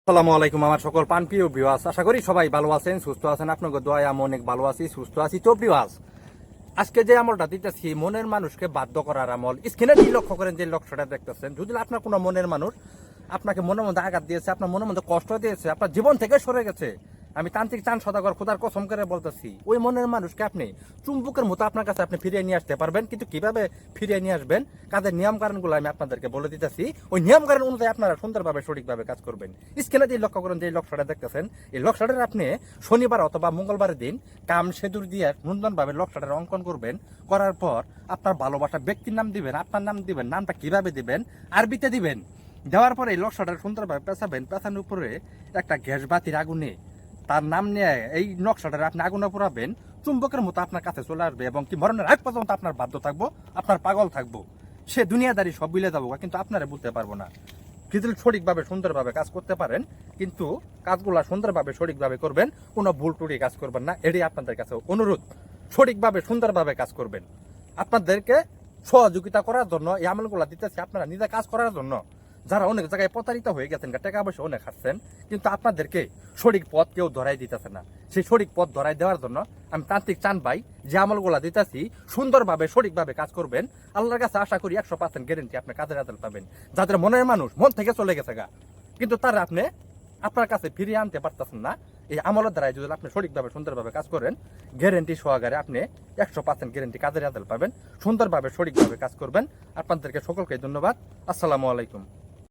আসসালামু আলাইকুম আমার সকল প্রিয় ভিউয়ার্স, আশা করি সবাই ভালো আছেন, সুস্থ আছেন। আপনাদের দোয়ায় আমি অনেক ভালো আছি, সুস্থ আছি। তো ভিউয়ার্স, আজকে যে আমলটা দিতেছি মনের মানুষকে বাধ্য করার আমল। স্ক্রিনে কি লক্ষ্য করেন যে লক্ষ্যটা দেখতেছেন, যদি আপনার কোনো মনের মানুষ আপনাকে মনের মধ্যে আঘাত দিয়েছে, আপনার মনের মধ্যে কষ্ট দিয়েছে, আপনার জীবন থেকে সরে গেছে, আমি তান্ত্রিক চান সদাগর খোদার কসম করে বলতেছি, ওই মনের মানুষকে আপনি চুম্বকের মতো আপনার কাছে আপনি ফিরিয়ে নিয়ে আসতে পারবেন। কিন্তু কিভাবে ফিরিয়ে নিয়ে আসবেন, কাদের নিয়ম কারণগুলো আমি আপনাদেরকে বলে দিতেছি। ওই নিয়ম কারণ অনুযায়ী আপনারা সুন্দরভাবে সঠিকভাবে কাজ করবেন। স্ক্রিনে যে লক্ষ্য করেন যে লক্ষ্যটা দেখতেছেন, এই লক্ষ্যটার আপনি শনিবার অথবা মঙ্গলবারের দিন কাম সেতুর দিয়ে নন্দনভাবে লক্ষ্যটার অঙ্কন করবেন। করার পর আপনার ভালোবাসা ব্যক্তির নাম দিবেন, আপনার নাম দিবেন। নামটা কিভাবে দিবেন, আরবিতে দিবেন। দেওয়ার পরে এই লক্ষ্যটা সুন্দরভাবে পেঁচাবেন। পেঁচানোর উপরে একটা গ্যাস বাতির আগুনে তার নাম নিয়ে এই নকশাটারে আপনি আগুনে পোড়াবেন। চুম্বকের মতো আপনার কাছে চলে আসবে এবং কি মরণের আগ পর্যন্ত আপনার বাধ্য থাকবো, আপনার পাগল থাকবো। সে দুনিয়াদারি সব বিলে যাবো, কিন্তু আপনারা বলতে পারবো না। যদি সঠিকভাবে সুন্দরভাবে কাজ করতে পারেন, কিন্তু কাজগুলা সুন্দরভাবে সঠিকভাবে করবেন, কোনো ভুল টুটি কাজ করবেন না। এটাই আপনাদের কাছে অনুরোধ। সঠিকভাবে সুন্দরভাবে কাজ করবেন। আপনাদেরকে সহযোগিতা করার জন্য এই আমলগুলা দিতেছি, আপনারা নিজে কাজ করার জন্য। যারা অনেক জায়গায় প্রতারিত হয়ে গেছেন, টাকা পয়সা অনেক হারছেন, কিন্তু আপনাদেরকে সঠিক পথ কেউ ধরাই দিতেছে না। সেই সঠিক পথ ধরাই দেওয়ার জন্য আমি তান্ত্রিক চান ভাই যে আমলগুলা দিতেছি সুন্দরভাবে সঠিকভাবে কাজ করবেন। আল্লাহর কাছে আশা করি 100% গ্যারেন্টি আপনি কাজের রেজাল্ট পাবেন। যাদের মনের মানুষ মন থেকে চলে গেছে গা, কিন্তু তারা আপনি আপনার কাছে ফিরিয়ে আনতে পারতেছেন না, এই আমলের দ্বারাই যদি আপনি সঠিকভাবে সুন্দরভাবে কাজ করেন, গ্যারেন্টি সহকারে আপনি 100% গ্যারেন্টি কাজের রেজাল্ট পাবেন। সুন্দরভাবে সঠিকভাবে কাজ করবেন। আপনাদেরকে সকলকে ধন্যবাদ। আসসালামু আলাইকুম।